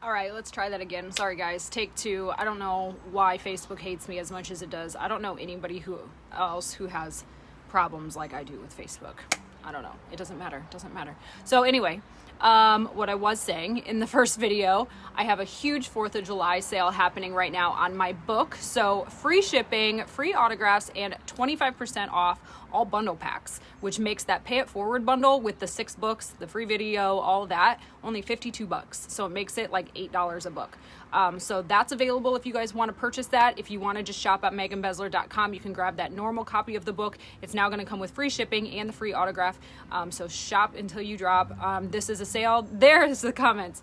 All right, let's try that again. Sorry, guys. Take two. I don't know why Facebook hates me as much as it does. I don't know anybody else who has problems like I do with Facebook. I don't know. It doesn't matter. It doesn't matter. So anyway, what I was saying in the first video, I have a huge 4th of July sale happening right now on my book. So free shipping, free autographs, and 25% off all bundle packs, which makes that pay it forward bundle with the 6 books, the free video, all that, only $52. So it makes it like $8 a book. So that's available if you guys want to purchase that. If you want to just shop at meganbesler.com, you can grab that normal copy of the book. It's now going to come with free shipping and the free autograph. So shop until you drop. This is a sale. There's the comments.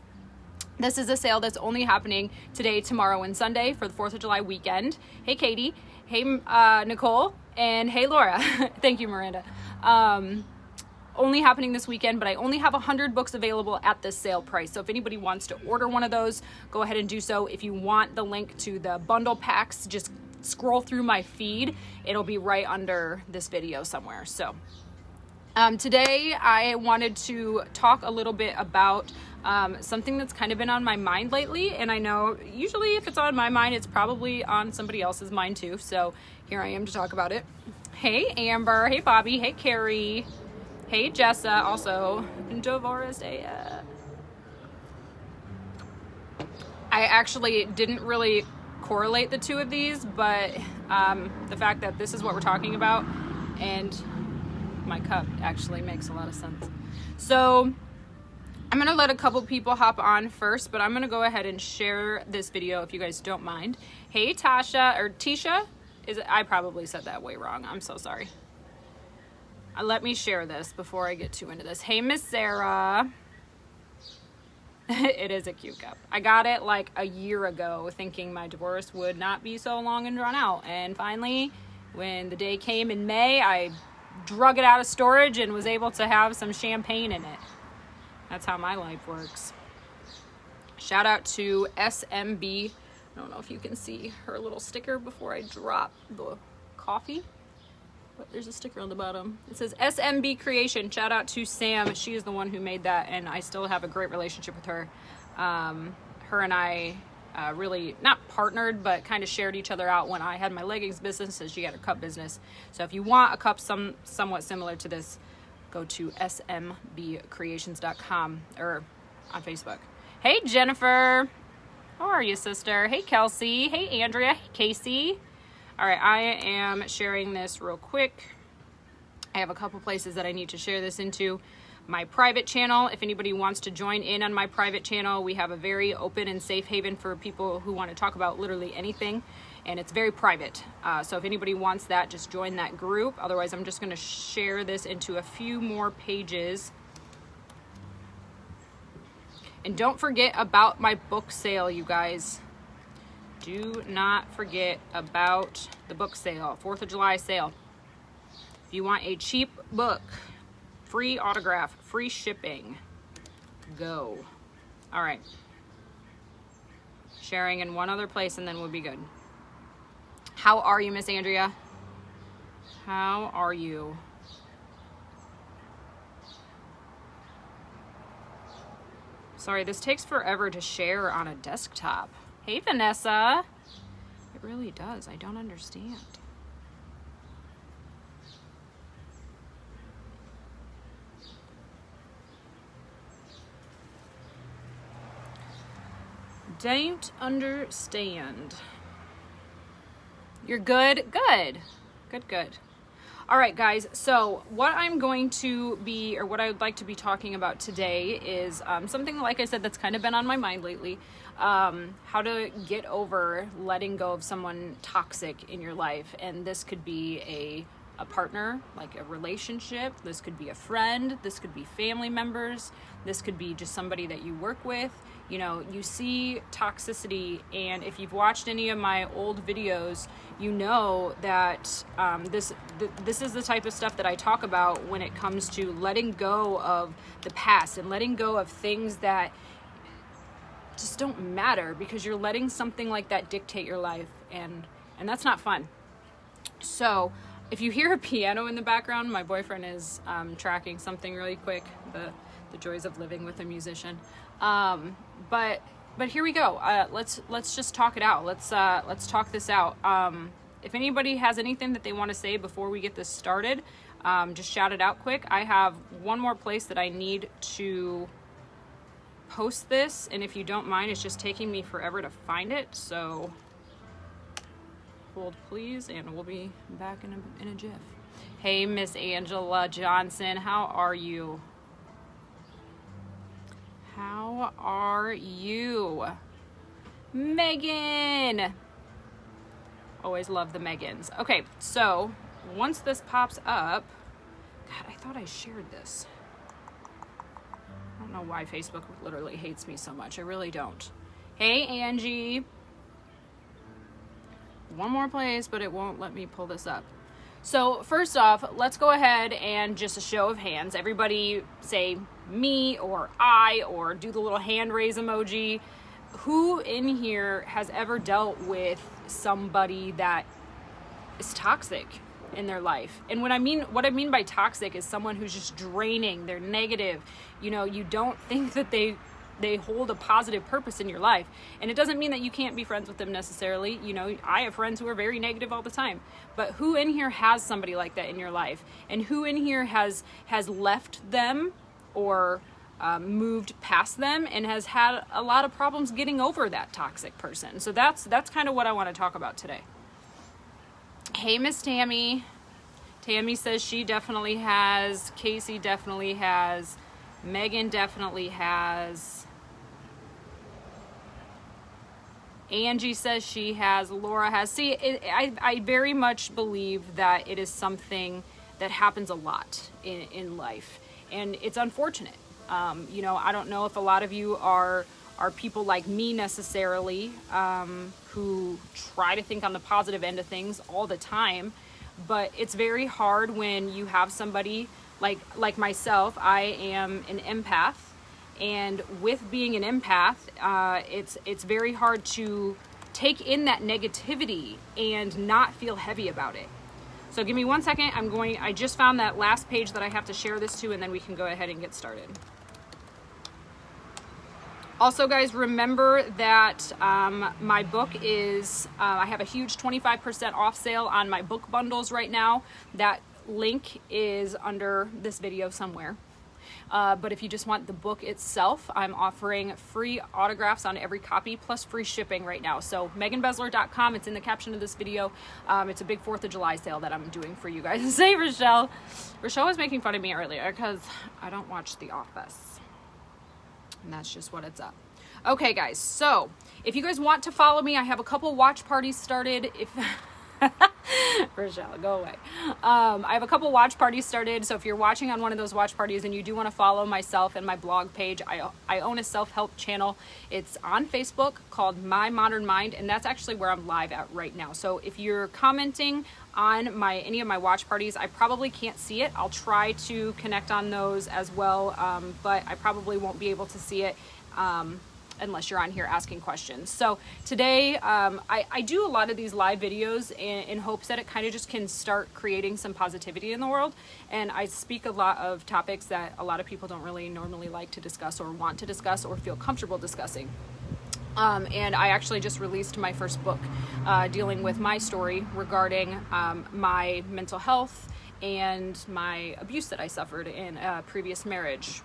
This is a sale that's only happening today, tomorrow, and Sunday for the 4th of July weekend. Hey, Katie. Hey, Nicole. And hey, Laura. Thank you, Miranda. Only happening this weekend, but I only have 100 books available at this sale price. So if anybody wants to order one of those, go ahead and do so. If you want the link to the bundle packs, just scroll through my feed. It'll be right under this video somewhere. So today I wanted to talk a little bit about something that's kind of been on my mind lately. And I know usually if it's on my mind, it's probably on somebody else's mind too. So here I am to talk about it. Hey, Amber. Hey, Bobby. Hey, Carrie. Hey, Jessa. Also, Dolores. I actually didn't really correlate the two of these, but the fact that this is what we're talking about and my cup actually makes a lot of sense. So I'm going to let a couple people hop on first, but I'm going to go ahead and share this video if you guys don't mind. Hey, Tasha, or Tisha. I probably said that way wrong. I'm so sorry. Let me share this before I get too into this. Hey, Miss Sarah. It is a cute cup. I got it like a year ago thinking my divorce would not be so long and drawn out. And finally, when the day came in May, I drug it out of storage and was able to have some champagne in it. That's how my life works. Shout out to SMB. I don't know if you can see her little sticker before I drop the coffee. But there's a sticker on the bottom. It says SMB Creation. Shout out to Sam. She is the one who made that, and I still have a great relationship with her. Her and I really not partnered, but kind of shared each other out when I had my leggings business and she had her cup business. So if you want a cup somewhat similar to this, go to smbcreations.com or on Facebook. Hey, Jennifer. How are you, sister? Hey, Kelsey. Hey, Andrea. Hey, Casey. All right, I am sharing this real quick. I have a couple places that I need to share this into. My private channel, if anybody wants to join in on my private channel, we have a very open and safe haven for people who want to talk about literally anything, and it's very private. So if anybody wants that, just join that group. Otherwise, I'm just going to share this into a few more pages. And don't forget about my book sale, you guys. Do not forget about the book sale, 4th of July sale. If you want a cheap book, free autograph, free shipping, go. All right. Sharing in one other place and then we'll be good. How are you, Miss Andrea? How are you? Sorry, this takes forever to share on a desktop. Hey, Vanessa. It really does. I don't understand. Don't understand. You're good? Good. Good, good. All right, guys. So what I'm going to be, or what I would like to be talking about today is something, like I said, that's kind of been on my mind lately. How to get over letting go of someone toxic in your life. And this could be a partner, like a relationship. This could be a friend. This could be family members. This could be just somebody that you work with. You know, you see toxicity, and if you've watched any of my old videos, you know that this is the type of stuff that I talk about when it comes to letting go of the past and letting go of things that just don't matter, because you're letting something like that dictate your life, and that's not fun. So if you hear a piano in the background, my boyfriend is tracking something really quick, the joys of living with a musician. But but here we go. Let's just talk it out. Let's talk this out. If anybody has anything that they want to say before we get this started, just shout it out quick. I have one more place that I need to post this, and if you don't mind, it's just taking me forever to find it, so hold please, and we'll be back in a jiff. Hey, Miss Angela Johnson, how are you? How are you? Megan! Always love the Megans. Okay, so once this pops up, God, I thought I shared this. I don't know why Facebook literally hates me so much. I really don't. Hey, Angie. One more place, but it won't let me pull this up. So first off, let's go ahead and just a show of hands. Everybody say me or I, or do the little hand raise emoji. Who in here has ever dealt with somebody that is toxic in their life? And what I mean by toxic is someone who's just draining, they're negative. You know, you don't think that they hold a positive purpose in your life. And it doesn't mean that you can't be friends with them necessarily. You know, I have friends who are very negative all the time. But who in here has somebody like that in your life? And who in here has left them or moved past them and has had a lot of problems getting over that toxic person? So that's kind of what I want to talk about today. Hey, Miss Tammy. Tammy says she definitely has. Casey definitely has. Megan definitely has. Angie says she has. Laura has. See, I very much believe that it is something that happens a lot in life, and it's unfortunate. You know, I don't know if a lot of you are people like me necessarily, who try to think on the positive end of things all the time, but it's very hard when you have somebody like myself. I am an empath, and with being an empath, it's very hard to take in that negativity and not feel heavy about it. So give me 1 second. I just found that last page that I have to share this to, and then we can go ahead and get started. Also, guys, remember that my book is, I have a huge 25% off sale on my book bundles right now. That link is under this video somewhere. But if you just want the book itself, I'm offering free autographs on every copy plus free shipping right now. So meganbesler.com, it's in the caption of this video. It's a big 4th of July sale that I'm doing for you guys. Say, Rochelle. Rochelle was making fun of me earlier because I don't watch The Office. And that's just what it's up. Okay, guys, so if you guys want to follow me, I have a couple watch parties started. Rochelle, go away. I have a couple watch parties started, so if you're watching on one of those watch parties and you do want to follow myself and my blog page, I own a self-help channel. It's on Facebook called My Modern Mind, and that's actually where I'm live at right now. So if you're commenting on any of my watch parties, I probably can't see it. I'll try to connect on those as well, but I probably won't be able to see it unless you're on here asking questions. So today, I do a lot of these live videos in hopes that it kind of just can start creating some positivity in the world. And I speak a lot of topics that a lot of people don't really normally like to discuss or want to discuss or feel comfortable discussing. And I actually just released my first book dealing with my story regarding my mental health and my abuse that I suffered in a previous marriage.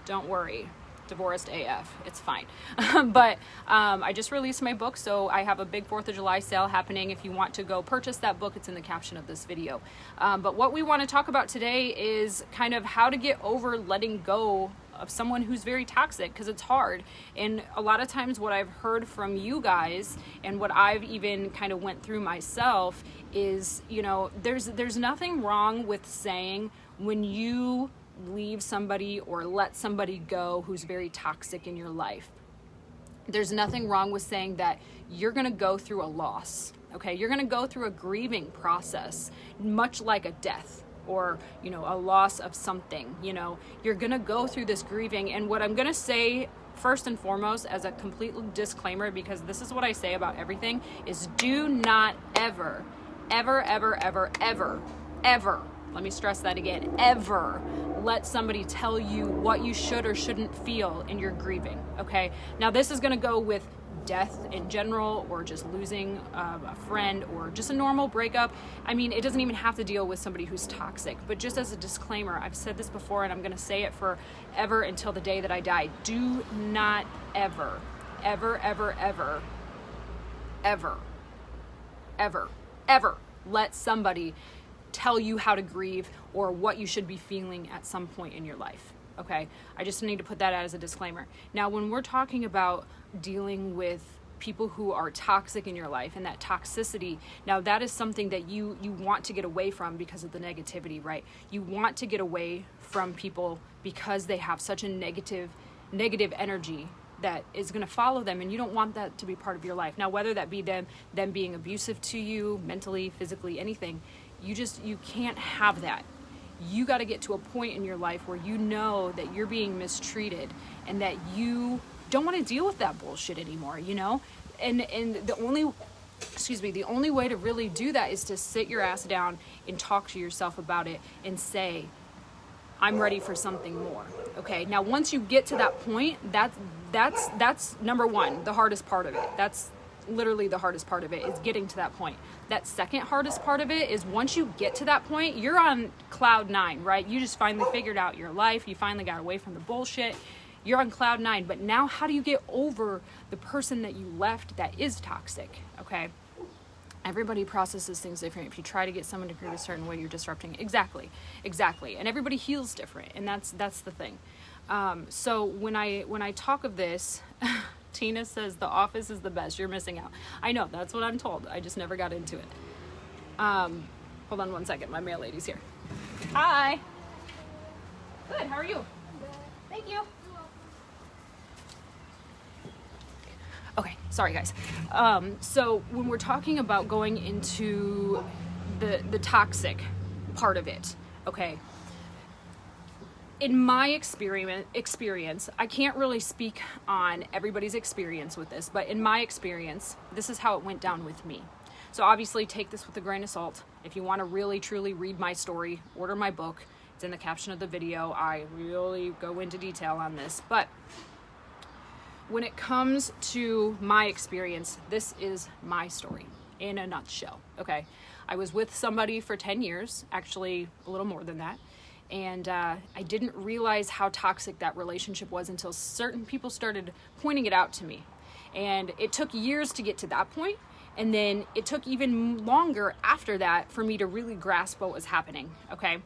Don't worry. Divorced AF, it's fine. But I just released my book, so I have a big 4th of July sale happening. If you want to go purchase that book, it's in the caption of this video. But what we want to talk about today is kind of how to get over letting go of someone who's very toxic, because it's hard. And a lot of times what I've heard from you guys and what I've even kind of went through myself is, you know, there's nothing wrong with saying when you leave somebody or let somebody go who's very toxic in your life. There's nothing wrong with saying that you're going to go through a loss. Okay, you're going to go through a grieving process, much like a death or, you know, a loss of something. You know, you're going to go through this grieving. And what I'm going to say first and foremost as a complete disclaimer, because this is what I say about everything, is do not ever, let me stress that again, ever let somebody tell you what you should or shouldn't feel in your grieving, okay? Now this is gonna go with death in general, or just losing a friend, or just a normal breakup. I mean, it doesn't even have to deal with somebody who's toxic, but just as a disclaimer, I've said this before and I'm gonna say it forever until the day that I die. Do not ever, ever, ever, ever, ever, ever, ever let somebody tell you how to grieve or what you should be feeling at some point in your life. Okay, I just need to put that out as a disclaimer. Now, when we're talking about dealing with people who are toxic in your life and that toxicity, now that is something that you want to get away from because of the negativity, right? You want to get away from people because they have such a negative energy that is going to follow them, and you don't want that to be part of your life. Now, whether that be them being abusive to you, mentally, physically, anything, you can't have that. You got to get to a point in your life where you know that you're being mistreated and that you don't want to deal with that bullshit anymore, you know? And the only way to really do that is to sit your ass down and talk to yourself about it and say, I'm ready for something more. Okay? Now, once you get to that point, that's number one, the hardest part of it. That's literally the hardest part of it, is getting to that point. That second hardest part of it is once you get to that point, you're on cloud 9, right? You just finally figured out your life. You finally got away from the bullshit. You're on cloud 9. But now how do you get over the person that you left that is toxic? Okay? Everybody processes things different. If you try to get someone to grieve a certain way, you're disrupting. Exactly. And everybody heals different. And that's the thing. So when I talk of this, Tina says The Office is the best. You're missing out. I know, that's what I'm told. I just never got into it. Hold on one second. My mail lady's here. Hi. Good. How are you? Thank you. Okay. Sorry, guys. So when we're talking about going into the toxic part of it, okay, in my experience, I can't really speak on everybody's experience with this, but in my experience, this is how it went down with me. So obviously take this with a grain of salt. If you want to really truly read my story, order my book. It's in the caption of the video. I really go into detail on this. But when it comes to my experience, this is my story in a nutshell, okay? I was with somebody for 10 years, actually a little more than that. And I didn't realize how toxic that relationship was until certain people started pointing it out to me. And it took years to get to that point. And then it took even longer after that for me to really grasp what was happening, okay?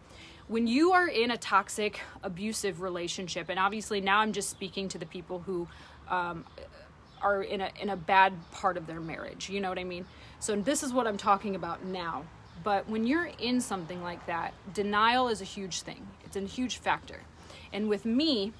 When you are in a toxic, abusive relationship, and obviously now I'm just speaking to the people who are in a bad part of their marriage, you know what I mean? So this is what I'm talking about now. But when you're in something like that, denial is a huge thing. It's a huge factor. And with me,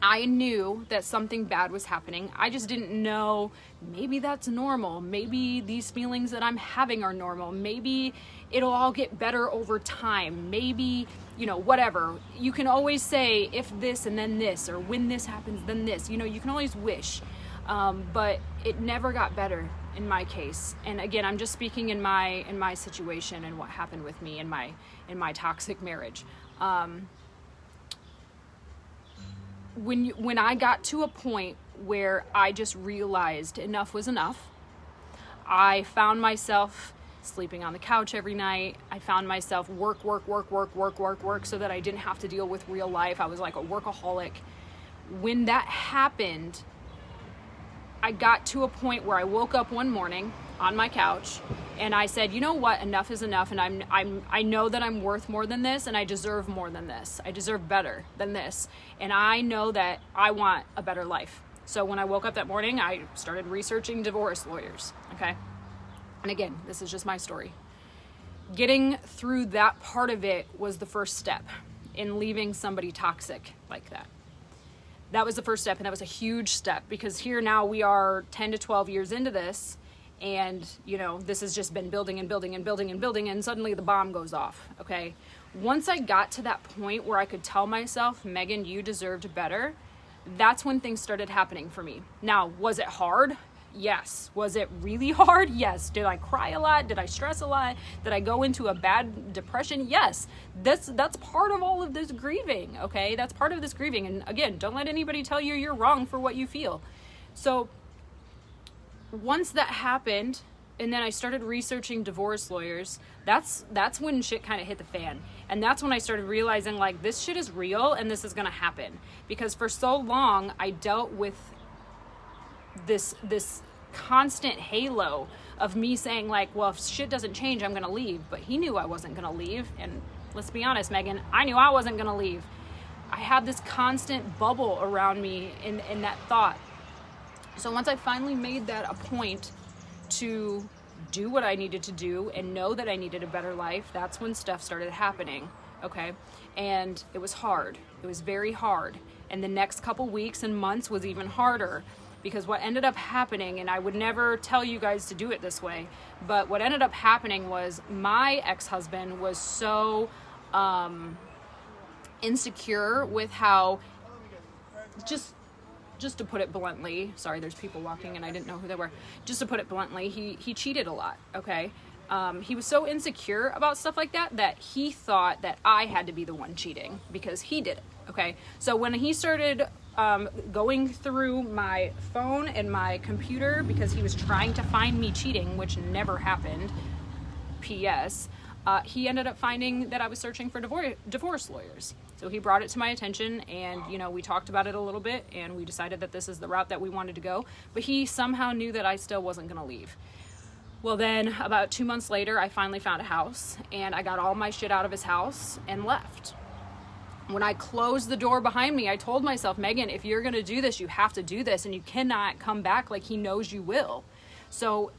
I knew that something bad was happening. I just didn't know, maybe that's normal. Maybe these feelings that I'm having are normal. Maybe it'll all get better over time. Maybe, you know, whatever. You can always say, if this and then this, or when this happens, then this. You know, you can always wish. But it never got better in my case. And again, I'm just speaking in my situation and what happened with me in my toxic marriage. When I got to a point where I just realized enough was enough, I found myself sleeping on the couch every night. I found myself work so that I didn't have to deal with real life. I was like a workaholic. When that happened, I got to a point where I woke up one morning on my couch and I said, you know what, enough is enough, and I know that I'm worth more than this, and I deserve more than this. I deserve better than this, and I know that I want a better life. So when I woke up that morning, I started researching divorce lawyers, okay? And again, this is just my story. Getting through that part of it was the first step in leaving somebody toxic like that. That was the first step, and that was a huge step, because here now we are 10 to 12 years into this, and, you know, this has just been building and building and building and building, and suddenly the bomb goes off, okay? Once I got to that point where I could tell myself, Megan, you deserved better, that's when things started happening for me. Now, was it hard? Yes. Was it really hard? Yes. Did I cry a lot? Did I stress a lot? Did I go into a bad depression? Yes. That's part of all of this grieving, okay? That's part of this grieving. And again, don't let anybody tell you you're wrong for what you feel. So once that happened, and then I started researching divorce lawyers, that's when shit kind of hit the fan. And that's when I started realizing, like, this shit is real and this is going to happen. Because for so long, I dealt with this constant halo of me saying, like, well, if shit doesn't change, I'm going to leave. But he knew I wasn't going to leave. And let's be honest, Megan, I knew I wasn't going to leave. I had this constant bubble around me in that thought. So once I finally made that a point to do what I needed to do and know that I needed a better life, that's when stuff started happening, okay? And it was hard. It was very hard. And the next couple weeks and months was even harder, because what ended up happening, and I would never tell you guys to do it this way, but what ended up happening was my ex-husband was so insecure with how, just to put it bluntly, sorry, there's people walking and I didn't know who they were. Just to put it bluntly, he cheated a lot, okay? He was so insecure about stuff like that he thought that I had to be the one cheating because he did it, okay? So when he started going through my phone and my computer because he was trying to find me cheating, which never happened, P.S., he ended up finding that I was searching for divorce lawyers. So he brought it to my attention, and, you know, we talked about it a little bit, and we decided that this is the route that we wanted to go. But he somehow knew that I still wasn't going to leave. Well, then about 2 months later, I finally found a house, and I got all my shit out of his house and left. When I closed the door behind me, I told myself, Megan, if you're going to do this, you have to do this, and you cannot come back like he knows you will. So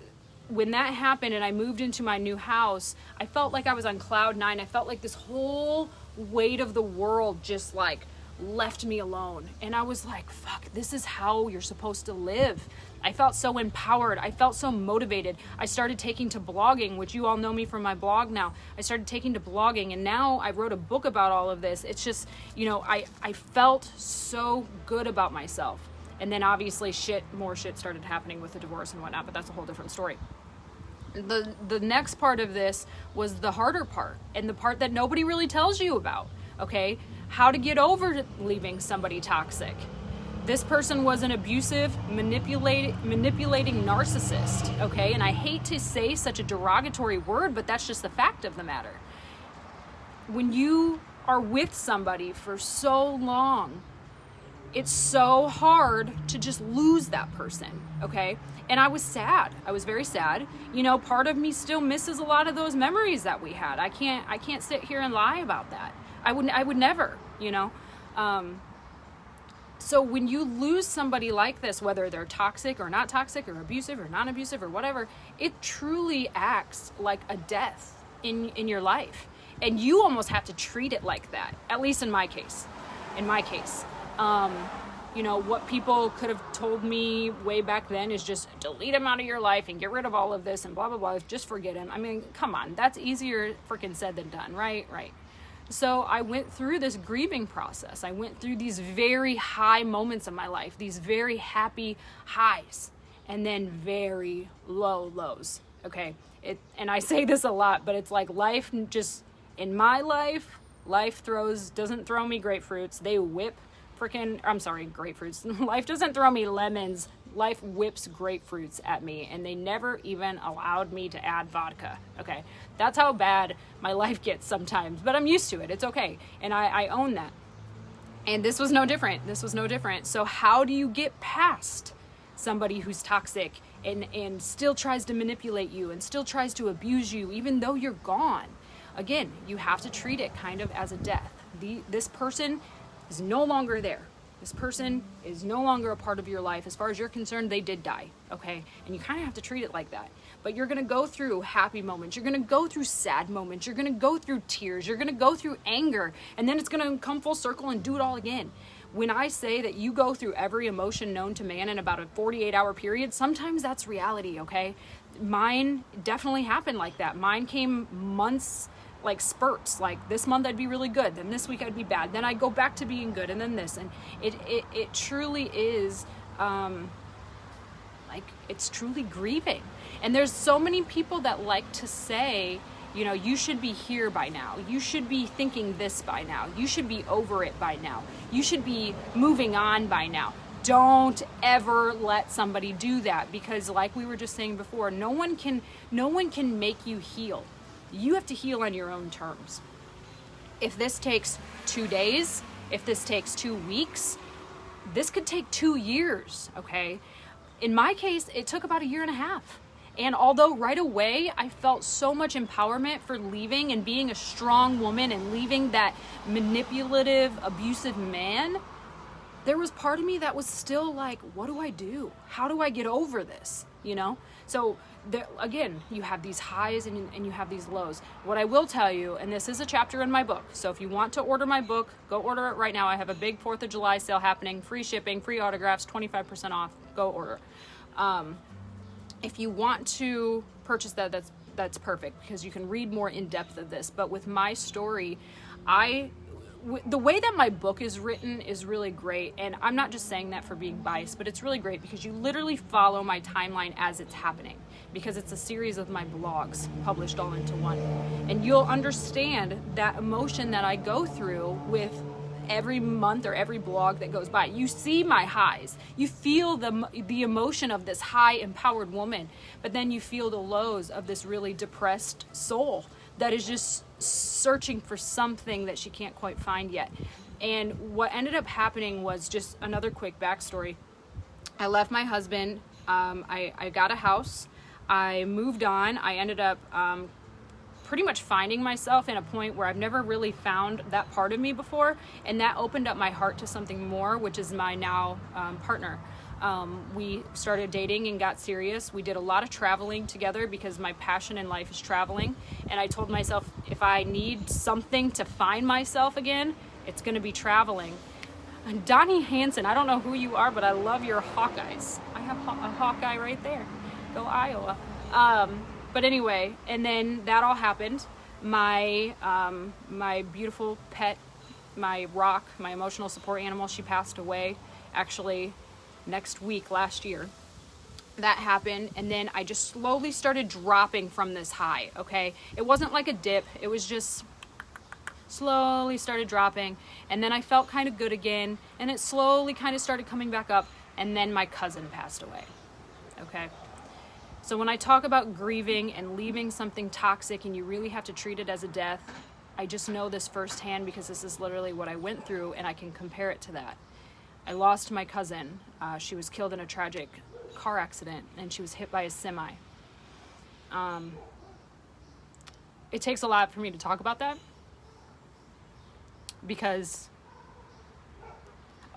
when that happened and I moved into my new house, I felt like I was on cloud nine. I felt like this whole weight of the world just like left me alone. And I was like, fuck, this is how you're supposed to live. I felt so empowered. I felt so motivated. I started taking to blogging, which you all know me from my blog now. I started taking to blogging, and now I wrote a book about all of this. It's just, you know, I felt so good about myself. And then obviously more shit started happening with the divorce and whatnot, but that's a whole different story. The next part of this was the harder part, and the part that nobody really tells you about, okay? How to get over leaving somebody toxic. This person was an abusive, manipulating narcissist, okay? And I hate to say such a derogatory word, but that's just the fact of the matter. When you are with somebody for so long, it's so hard to just lose that person, okay? And I was sad. I was very sad. You know, part of me still misses a lot of those memories that we had. I can't sit here and lie about that. I would never, you know? So when you lose somebody like this, whether they're toxic or not toxic or abusive or non-abusive or whatever, it truly acts like a death in your life. And you almost have to treat it like that, at least in my case. You know, what people could have told me way back then is just delete him out of your life and get rid of all of this and blah, blah, blah. Just forget him. I mean, come on. That's easier freaking said than done, right? Right. So I went through this grieving process. I went through these very high moments of my life, these very happy highs, and then very low lows. Okay. And I say this a lot, but it's like life just, in my life, doesn't throw me grapefruits. They whip grapefruits. Life doesn't throw me lemons. Life whips grapefruits at me, and they never even allowed me to add vodka. Okay. That's how bad my life gets sometimes, but I'm used to it. It's okay. And I own that. And this was no different. So how do you get past somebody who's toxic and still tries to manipulate you and still tries to abuse you, even though you're gone? Again, you have to treat it kind of as a death. This person is no longer there. This person is no longer a part of your life. As far as you're concerned, they did die, okay? And you kind of have to treat it like that. But you're going to go through happy moments. You're going to go through sad moments. You're going to go through tears. You're going to go through anger. And then it's going to come full circle and do it all again. When I say that you go through every emotion known to man in about a 48-hour period, sometimes that's reality, okay? Mine definitely happened like that. Mine came months, like spurts. Like this month I'd be really good, then this week I'd be bad, then I'd go back to being good, and then this. And it truly is like, it's truly grieving. And there's so many people that like to say, you know, you should be here by now. You should be thinking this by now. You should be over it by now. You should be moving on by now. Don't ever let somebody do that, because like we were just saying before, no one can make you heal. You have to heal on your own terms. If this takes 2 days, if this takes 2 weeks, this could take 2 years, okay? In my case, it took about 1.5 years. And although right away I felt so much empowerment for leaving and being a strong woman and leaving that manipulative, abusive man, there was part of me that was still like, what do I do? How do I get over this? You know? So again, you have these highs and you have these lows. What I will tell you, and this is a chapter in my book, so if you want to order my book, go order it right now. I have a big 4th of July sale happening, free shipping, free autographs, 25% off. Go order. If you want to purchase that, that's perfect, because you can read more in depth of this. But with my story, the way that my book is written is really great. And I'm not just saying that for being biased, but it's really great because you literally follow my timeline as it's happening, because it's a series of my blogs published all into one. And you'll understand that emotion that I go through with every month or every blog that goes by. You see my highs. You feel the emotion of this high empowered woman, but then you feel the lows of this really depressed soul that is just searching for something that she can't quite find yet. And what ended up happening was, just another quick backstory. I left my husband. I got a house. I moved on. I ended up pretty much finding myself in a point where I've never really found that part of me before, and that opened up my heart to something more, which is my now partner. We started dating and got serious. We did a lot of traveling together because my passion in life is traveling, and I told myself, if I need something to find myself again, it's going to be traveling. And Donnie Hansen, I don't know who you are, but I love your Hawkeyes. I have a Hawkeye right there. Go Iowa. But anyway, and then that all happened. My beautiful pet, my rock, my emotional support animal, she passed away actually next week last year. That happened, and then I just slowly started dropping from this high, okay? It wasn't like a dip. It was just slowly started dropping, and then I felt kind of good again, and it slowly kind of started coming back up, and then my cousin passed away, okay? So when I talk about grieving and leaving something toxic and you really have to treat it as a death, I just know this firsthand because this is literally what I went through, and I can compare it to that. I lost my cousin. She was killed in a tragic car accident, and she was hit by a semi. It takes a lot for me to talk about that, because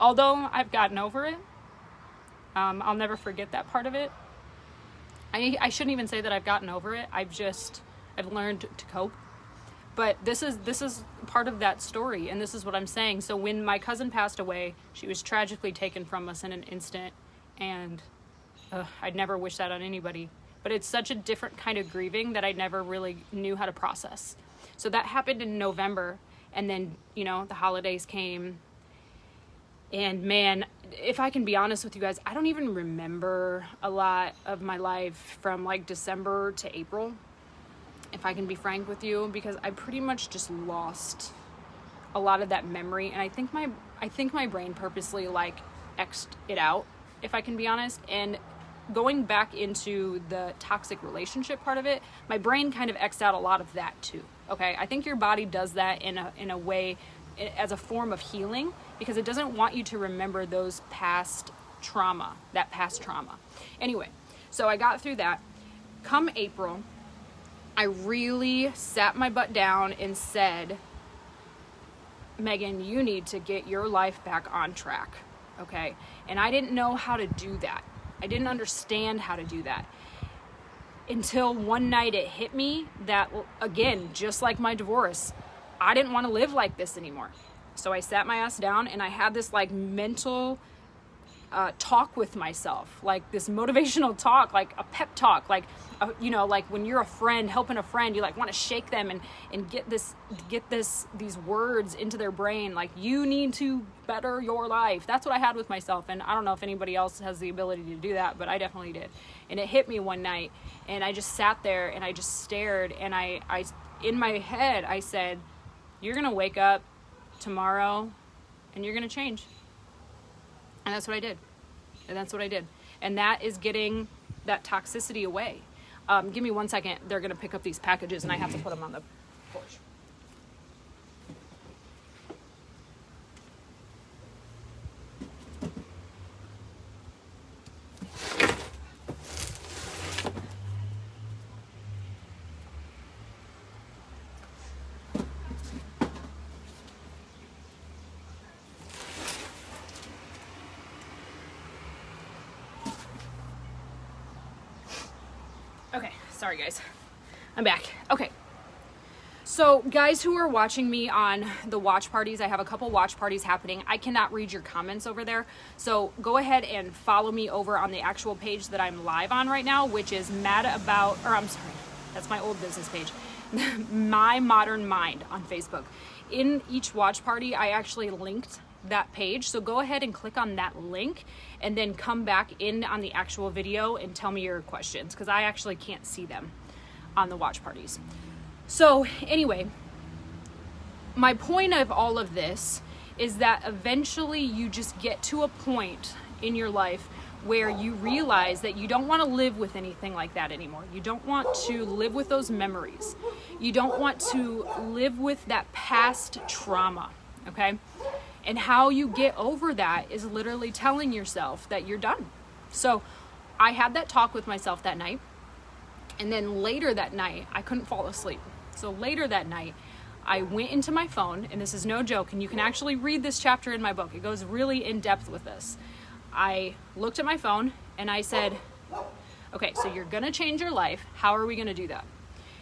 although I've gotten over it, I'll never forget that part of it. I shouldn't even say that I've gotten over it. I've learned to cope. But this is part of that story, and this is what I'm saying. So when my cousin passed away, she was tragically taken from us in an instant, and I'd never wish that on anybody. But it's such a different kind of grieving that I never really knew how to process. So that happened in November, and then, the holidays came. And man, if I can be honest with you guys, I don't even remember a lot of my life from like December to April, if I can be frank with you, because I pretty much just lost a lot of that memory. And I think my brain purposely like X'd it out, if I can be honest. And going back into the toxic relationship part of it, my brain kind of X'd out a lot of that too. Okay, I think your body does that in a way, as a form of healing, because it doesn't want you to remember those past trauma. Anyway, so I got through that. Come April, I really sat my butt down and said, Megan, you need to get your life back on track, okay? And I didn't know how to do that. I didn't understand how to do that until one night it hit me that, again, just like my divorce, I didn't want to live like this anymore. So I sat my ass down, and I had this like mental talk with myself, like this motivational talk, like a pep talk, like you know, like when you're a friend helping a friend, you like want to shake them and get these words into their brain, like you need to better your life. That's what I had with myself, and I don't know if anybody else has the ability to do that, but I definitely did. And it hit me one night, and I just sat there and I just stared, and I in my head I said, you're gonna wake up tomorrow and you're gonna change. And that's what I did. And that is getting that toxicity away. Give me 1 second. They're going to pick up these packages and I have to put them on the porch. Okay, sorry guys, I'm back. Okay, so guys who are watching me on the watch parties, I have a couple watch parties happening. I cannot read your comments over there, so go ahead and follow me over on the actual page that I'm live on right now, which is that's my old business page, My Modern Mind on Facebook. In each watch party, I actually linked that page, so go ahead and click on that link and then come back in on the actual video and tell me your questions, because I actually can't see them on the watch parties. So anyway, my point of all of this is that eventually you just get to a point in your life where you realize that you don't want to live with anything like that anymore. You don't want to live with those memories. You don't want to live with that past trauma, okay? And how you get over that is literally telling yourself that you're done. So I had that talk with myself that night. And then later that night, I couldn't fall asleep. So later that night, I went into my phone, and this is no joke, and you can actually read this chapter in my book. It goes really in depth with this. I looked at my phone and I said, okay, so you're gonna change your life. How are we gonna do that?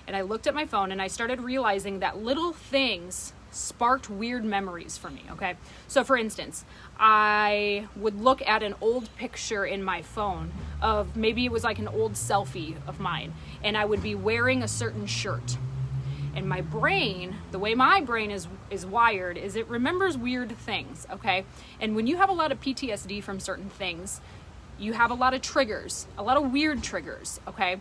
And I looked at my phone and I started realizing that little things sparked weird memories for me, okay? So for instance, I would look at an old picture in my phone of, maybe it was like an old selfie of mine, and I would be wearing a certain shirt. And my brain, the way my brain is wired, is it remembers weird things, okay? And when you have a lot of PTSD from certain things, you have a lot of triggers, a lot of weird triggers, okay?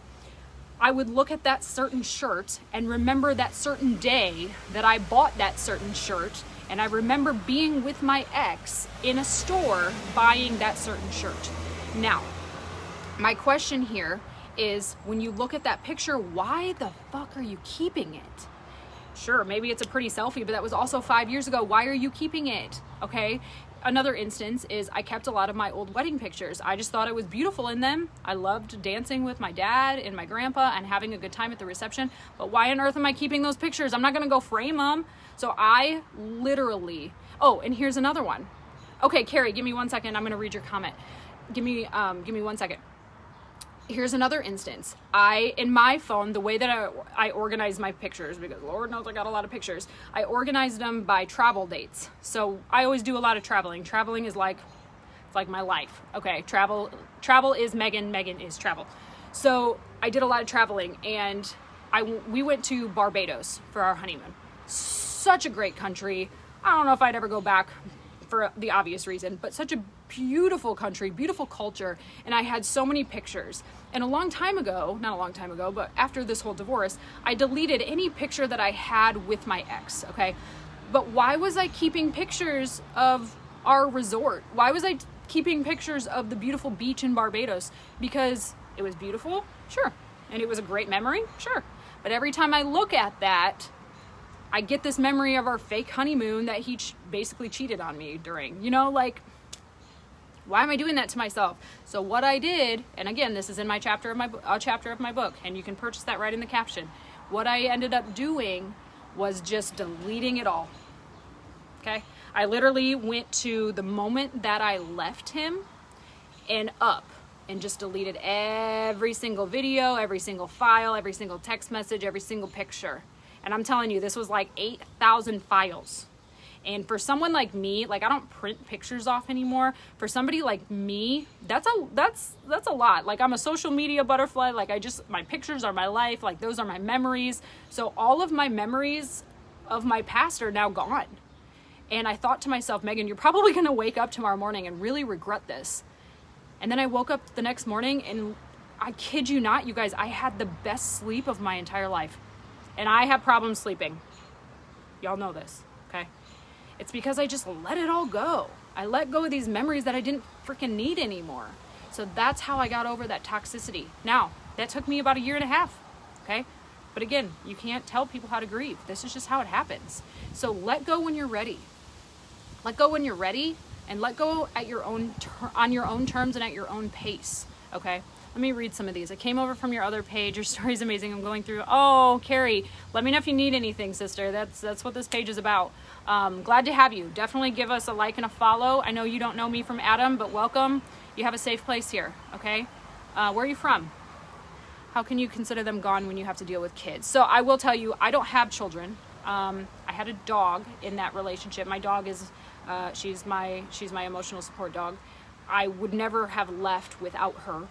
I would look at that certain shirt and remember that certain day that I bought that certain shirt, and I remember being with my ex in a store buying that certain shirt. Now, my question here is, when you look at that picture, why the fuck are you keeping it? Sure, maybe it's a pretty selfie, but that was also 5 years ago. Why are you keeping it? Okay? Another instance is I kept a lot of my old wedding pictures. I just thought I was beautiful in them. I loved dancing with my dad and my grandpa and having a good time at the reception. But why on earth am I keeping those pictures? I'm not going to go frame them. So I literally... Oh, and here's another one. Okay, Carrie, give me 1 second. I'm going to read your comment. Give me 1 second. Here's another instance. In my phone, the way that I organize my pictures, because Lord knows I got a lot of pictures, I organized them by travel dates. So I always do a lot of traveling. Traveling is like, it's like my life. Okay, travel is Megan, Megan is travel. So I did a lot of traveling, and we went to Barbados for our honeymoon. Such a great country. I don't know if I'd ever go back for the obvious reason, but such a beautiful country, beautiful culture, and I had so many pictures. And a long time ago, not a long time ago, but after this whole divorce, I deleted any picture that I had with my ex, okay? But why was I keeping pictures of our resort? Why was I keeping pictures of the beautiful beach in Barbados? Because it was beautiful? Sure. And it was a great memory? Sure. But every time I look at that, I get this memory of our fake honeymoon that he basically cheated on me during, like, why am I doing that to myself? So what I did, and again, this is in my chapter of my book, and you can purchase that right in the caption. What I ended up doing was just deleting it all. Okay? I literally went to the moment that I left him and up and just deleted every single video, every single file, every single text message, every single picture. And I'm telling you, this was like 8,000 files. And for someone like me, like I don't print pictures off anymore. For somebody like me, that's a lot. Like I'm a social media butterfly. Like my pictures are my life. Like those are my memories. So all of my memories of my past are now gone. And I thought to myself, Megan, you're probably going to wake up tomorrow morning and really regret this. And then I woke up the next morning and I kid you not, you guys, I had the best sleep of my entire life. And I have problems sleeping. Y'all know this, okay? It's because I just let it all go. I let go of these memories that I didn't freaking need anymore. So that's how I got over that toxicity. Now, that took me about 1.5 years, okay? But again, you can't tell people how to grieve. This is just how it happens. So let go when you're ready. Let go when you're ready, and let go at your own on your own terms and at your own pace, okay? Let me read some of these. I came over from your other page. Your story's amazing. I'm going through. Oh, Carrie, let me know if you need anything, sister. That's what this page is about. Glad to have you. Definitely give us a like and a follow. I know you don't know me from Adam, but welcome. You have a safe place here, okay? Where are you from? How can you consider them gone when you have to deal with kids? So I will tell you, I don't have children. I had a dog in that relationship. My dog is, she's my emotional support dog. I would never have left without her.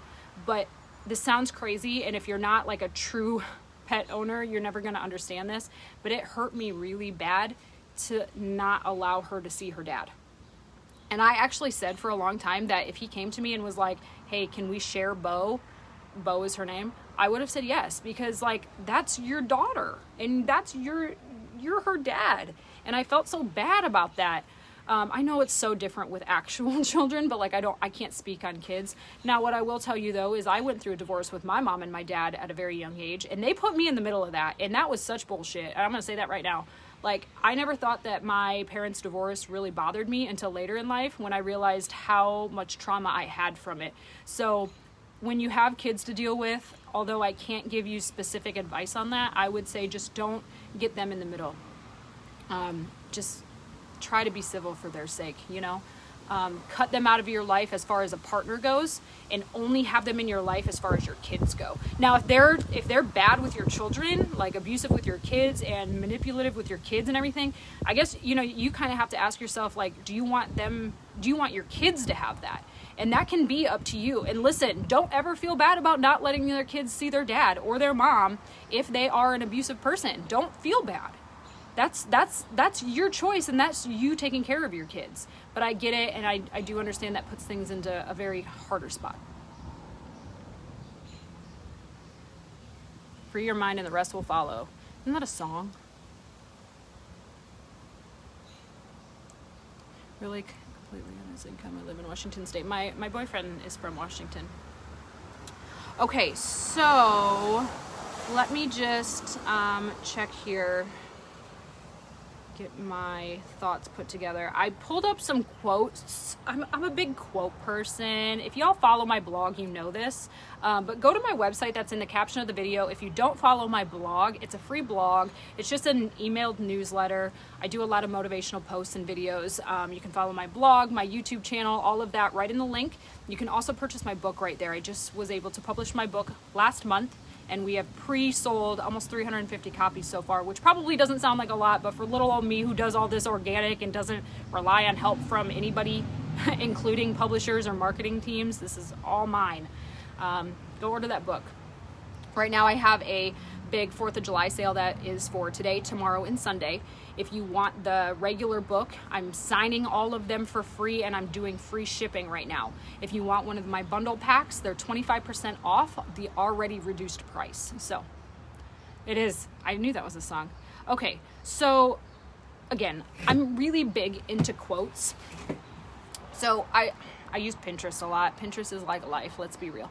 But this sounds crazy, and if you're not like a true pet owner, you're never going to understand this, but it hurt me really bad to not allow her to see her dad. And I actually said for a long time that if he came to me and was like, hey, can we share Bo? Bo is her name. I would have said yes, because like that's your daughter and that's you're her dad. And I felt so bad about that. I know it's so different with actual children, but like I can't speak on kids. Now, what I will tell you though is I went through a divorce with my mom and my dad at a very young age, and they put me in the middle of that, and that was such bullshit. And I'm gonna say that right now. Like, I never thought that my parents' divorce really bothered me until later in life when I realized how much trauma I had from it. So when you have kids to deal with, although I can't give you specific advice on that, I would say just don't get them in the middle. Just try to be civil for their sake, you know? Cut them out of your life as far as a partner goes, and only have them in your life as far as your kids go. Now, if they're bad with your children, like abusive with your kids and manipulative with your kids and everything, I guess, you know, you kind of have to ask yourself, like, do you want your kids to have that? And that can be up to you. And listen, don't ever feel bad about not letting their kids see their dad or their mom if they are an abusive person. Don't feel bad. That's your choice, and that's you taking care of your kids. But I get it, and I do understand that puts things into a very harder spot. Free your mind and the rest will follow. Isn't that a song? Really completely on his income. I live in Washington State. My boyfriend is from Washington. Okay, so let me just check here. Get my thoughts put together. I pulled up some quotes. I'm a big quote person. If y'all follow my blog, you know this. But go to my website that's in the caption of the video. If you don't follow my blog, it's a free blog. It's just an emailed newsletter. I do a lot of motivational posts and videos. You can follow my blog, my YouTube channel, all of that right in the link. You can also purchase my book right there. I just was able to publish my book last month, and we have pre-sold almost 350 copies so far, which probably doesn't sound like a lot, but for little old me who does all this organic and doesn't rely on help from anybody, including publishers or marketing teams, this is all mine. Go order that book. Right now I have a big 4th of July sale that is for today, tomorrow, and Sunday. If you want the regular book, I'm signing all of them for free, and I'm doing free shipping right now. If you want one of my bundle packs, they're 25% off the already reduced price. So it is. I knew that was a song. Okay, so again, I'm really big into quotes. So I use Pinterest a lot. Pinterest is like life, let's be real.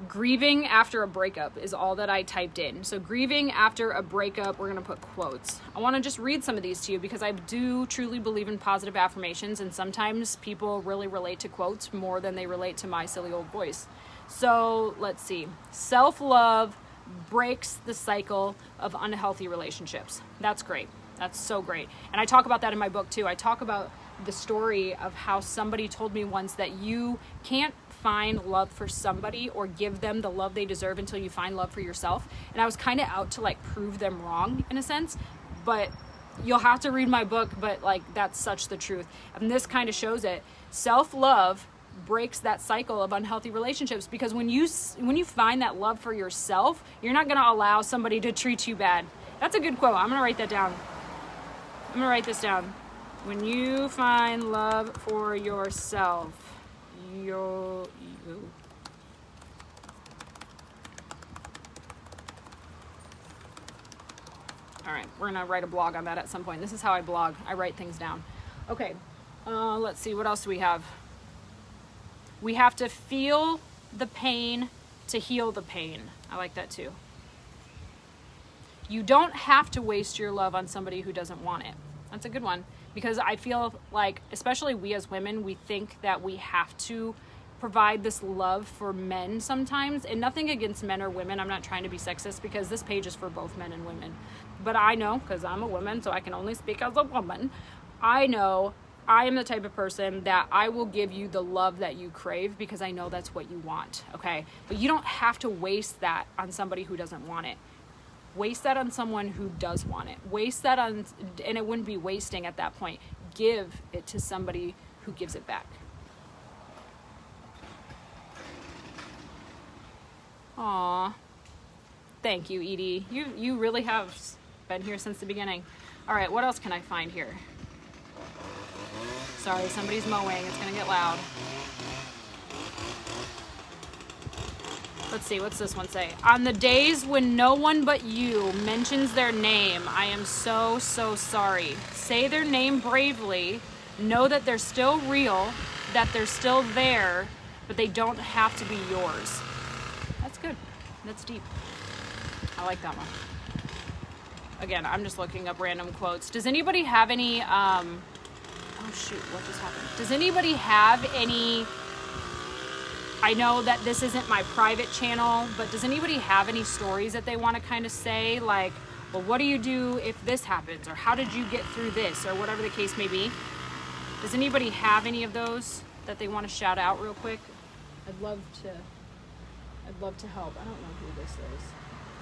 Grieving after a breakup is all that I typed in. So grieving after a breakup, we're going to put quotes. I want to just read some of these to you because I do truly believe in positive affirmations, and sometimes people really relate to quotes more than they relate to my silly old voice. So let's see. Self-love breaks the cycle of unhealthy relationships. That's great. That's so great. And I talk about that in my book too. I talk about the story of how somebody told me once that you can't find love for somebody or give them the love they deserve until you find love for yourself. And I was kind of out to like prove them wrong in a sense, but you'll have to read my book, but like that's such the truth. And this kind of shows it. Self-love breaks that cycle of unhealthy relationships, because when you find that love for yourself, you're not going to allow somebody to treat you bad. That's a good quote. I'm going to write that down. I'm going to write this down. When you find love for yourself, you. All right, we're going to write a blog on that at some point. This is how I blog. I write things down. Okay, let's see. What else do we have? We have to feel the pain to heal the pain. I like that too. You don't have to waste your love on somebody who doesn't want it. That's a good one, because I feel like, especially we as women, we think that we have to provide this love for men sometimes, and nothing against men or women. I'm not trying to be sexist, because this page is for both men and women. But I know, because I'm a woman, so I can only speak as a woman. I know I am the type of person that I will give you the love that you crave, because I know that's what you want, okay? But you don't have to waste that on somebody who doesn't want it. Waste that on someone who does want it. Waste that on, and it wouldn't be wasting at that point. Give it to somebody who gives it back. Aw. Thank you, Edie. You really have been here since the beginning. All right, what else can I find here? Sorry, somebody's mowing. It's gonna get loud. Let's see, what's this one say? On the days when no one but you mentions their name, I am so, so sorry. Say their name bravely. Know that they're still real, that they're still there, but they don't have to be yours. That's good. That's deep. I like that one. Again, I'm just looking up random quotes. Does anybody have any, oh shoot, what just happened? Does anybody have any, I know that this isn't my private channel, but does anybody have any stories that they want to kind of say? Like, well, what do you do if this happens? Or how did you get through this? Or whatever the case may be. Does anybody have any of those that they want to shout out real quick? I'd love to help. I don't know who this is.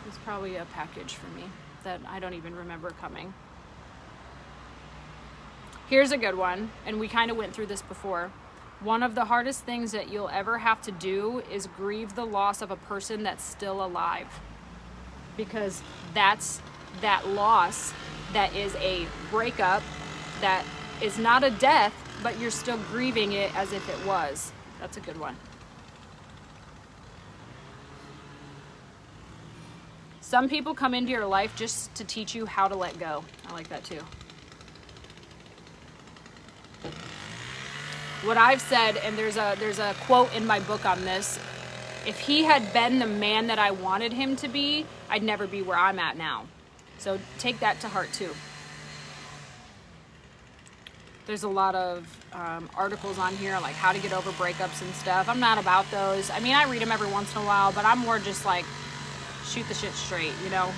It's probably a package for me that I don't even remember coming. Here's a good one, and we kind of went through this before. One of the hardest things that you'll ever have to do is grieve the loss of a person that's still alive. Because that's that loss that is a breakup, that is not a death, but you're still grieving it as if it was. That's a good one. Some people come into your life just to teach you how to let go. I like that too. What I've said, and there's a quote in my book on this, if he had been the man that I wanted him to be, I'd never be where I'm at now. So take that to heart too. There's a lot of articles on here, like how to get over breakups and stuff. I'm not about those. I mean, I read them every once in a while, but I'm more just like, shoot the shit straight, you know?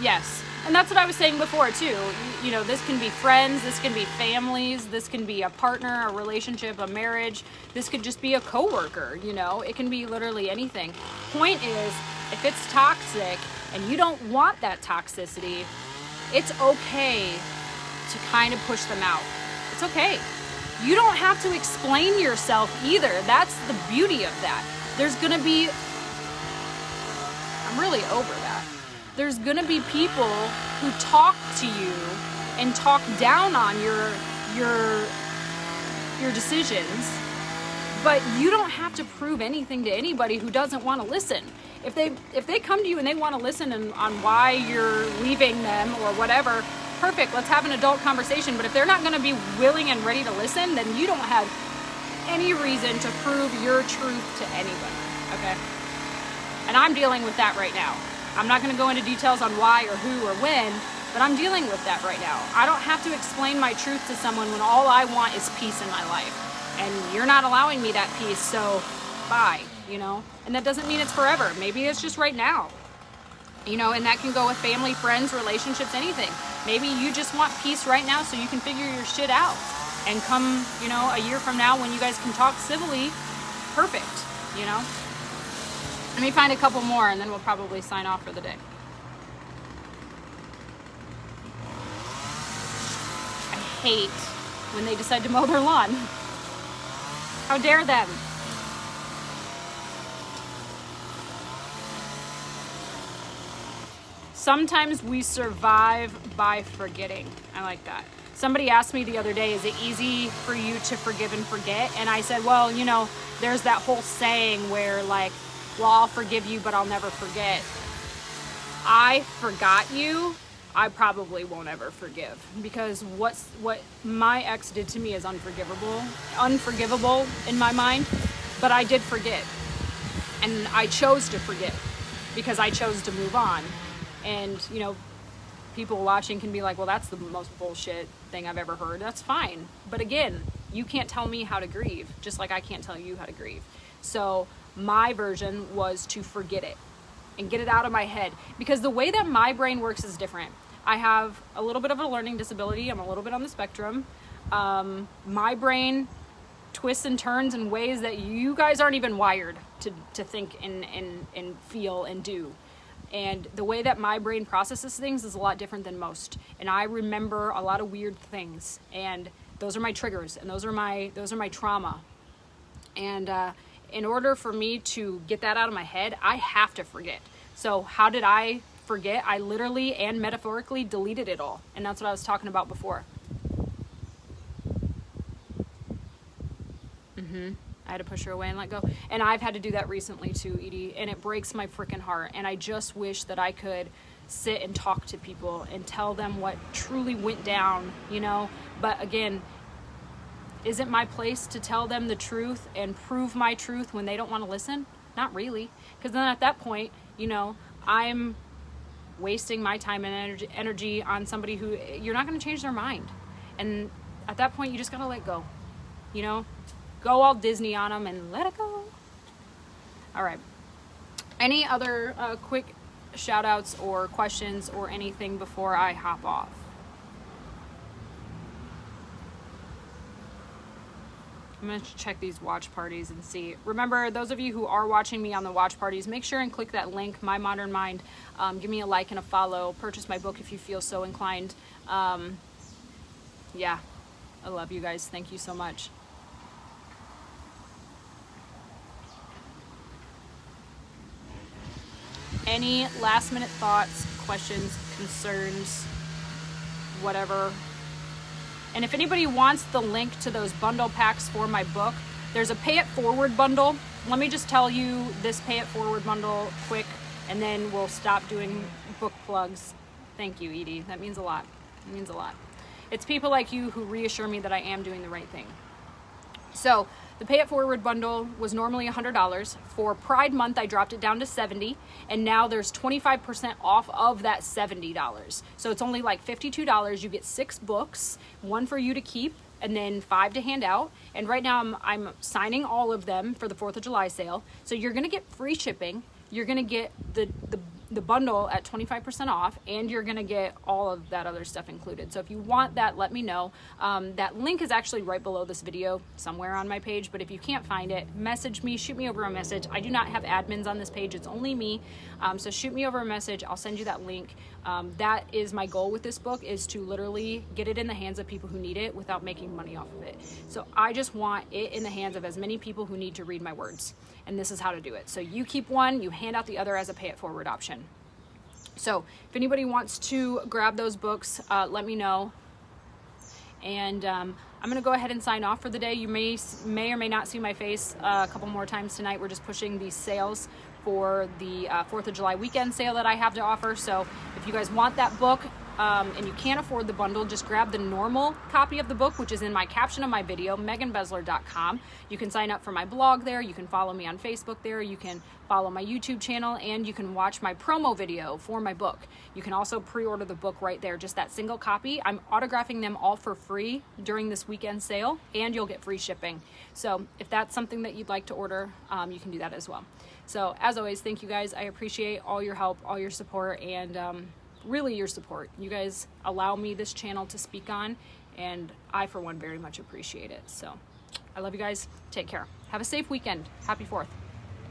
Yes. And that's what I was saying before too. You know, this can be friends, this can be families, this can be a partner, a relationship, a marriage. This could just be a coworker, you know? It can be literally anything. Point is, if it's toxic and you don't want that toxicity, it's okay to kind of push them out. It's okay. You don't have to explain yourself either. That's the beauty of that. There's gonna be, I'm really over that. There's gonna be people who talk to you and talk down on your decisions, but you don't have to prove anything to anybody who doesn't want to listen. If they come to you and they want to listen on why you're leaving them or whatever, perfect, let's have an adult conversation. But if they're not going to be willing and ready to listen, then you don't have any reason to prove your truth to anybody, okay? And I'm dealing with that right now. I'm not going to go into details on why or who or when, but I'm dealing with that right now. I don't have to explain my truth to someone when all I want is peace in my life. And you're not allowing me that peace, so bye, you know? And that doesn't mean it's forever. Maybe it's just right now. You know, and that can go with family, friends, relationships, anything. Maybe you just want peace right now so you can figure your shit out. And come, you know, a year from now when you guys can talk civilly, perfect, you know? Let me find a couple more and then we'll probably sign off for the day. hate when they decide to mow their lawn. How dare them? Sometimes we survive by forgetting. I like that. Somebody asked me the other day, is it easy for you to forgive and forget? And I said, well, you know, there's that whole saying where like, well, I'll forgive you, but I'll never forget. I forgot you, I probably won't ever forgive, because what my ex did to me is unforgivable in my mind, but I did forget. And I chose to forget because I chose to move on. And, you know, people watching can be like, well, that's the most bullshit thing I've ever heard. That's fine. But again, you can't tell me how to grieve, just like I can't tell you how to grieve. So my version was to forget it and get it out of my head, because the way that my brain works is different. I have a little bit of a learning disability. I'm a little bit on the spectrum. My brain twists and turns in ways that you guys aren't even wired to think and feel and do. And the way that my brain processes things is a lot different than most. And I remember a lot of weird things, and those are my triggers, and those are my trauma. And in order for me to get that out of my head, I have to forget. So how did I forget? I literally and metaphorically deleted it all. And that's what I was talking about before. I had to push her away and let go. And I've had to do that recently too, Edie, and it breaks my freaking heart. And I just wish that I could sit and talk to people and tell them what truly went down, you know? But again, is it my place to tell them the truth and prove my truth when they don't want to listen? Not really. Because then at that point, you know, I'm wasting my time and energy on somebody who you're not going to change their mind. And at that point, you just got to let go, you know? Go all Disney on them and let it go. All right. Any other quick shout outs or questions or anything before I hop off? I'm going to check these watch parties and see. Remember, those of you who are watching me on the watch parties, make sure and click that link, My Modern Mind. Give me a like and a follow. Purchase my book if you feel so inclined. Yeah, I love you guys. Thank you so much. Any last minute thoughts, questions, concerns, whatever. And if anybody wants the link to those bundle packs for my book, there's a Pay It Forward bundle. Let me just tell you this Pay It Forward bundle quick, and then we'll stop doing book plugs. Thank you, Edie. That means a lot. It means a lot. It's people like you who reassure me that I am doing the right thing. So the Pay It Forward bundle was normally $100. For Pride Month, I dropped it down to $70, and now there's 25% off of that $70. So it's only like $52. You get 6 books, 1 for you to keep, and then 5 to hand out. And right now I'm signing all of them for the 4th of July sale. So you're gonna get free shipping. You're gonna get the bundle at 25% off, and you're gonna get all of that other stuff included. So if you want that, let me know. That link is actually right below this video somewhere on my page, but if you can't find it, message me, shoot me over a message. I do not have admins on this page, it's only me. So shoot me over a message, I'll send you that link. That is my goal with this book, is to literally get it in the hands of people who need it without making money off of it. So I just want it in the hands of as many people who need to read my words. And this is how to do it. So you keep one, you hand out the other as a Pay It Forward option. So if anybody wants to grab those books, let me know. And I'm gonna go ahead and sign off for the day. You may or may not see my face a couple more times tonight. We're just pushing these sales for the 4th of July weekend sale that I have to offer. So if you guys want that book, and you can't afford the bundle, just grab the normal copy of the book, which is in my caption of my video, meganbesler.com. You can sign up for my blog there. You can follow me on Facebook there. You can follow my YouTube channel, and you can watch my promo video for my book. You can also pre-order the book right there, just that single copy. I'm autographing them all for free during this weekend sale, and you'll get free shipping. So if that's something that you'd like to order, you can do that as well. So as always, thank you guys. I appreciate all your help, all your support, and really your support. You guys allow me this channel to speak on, and I, for one, very much appreciate it. So I love you guys. Take care. Have a safe weekend. Happy 4th.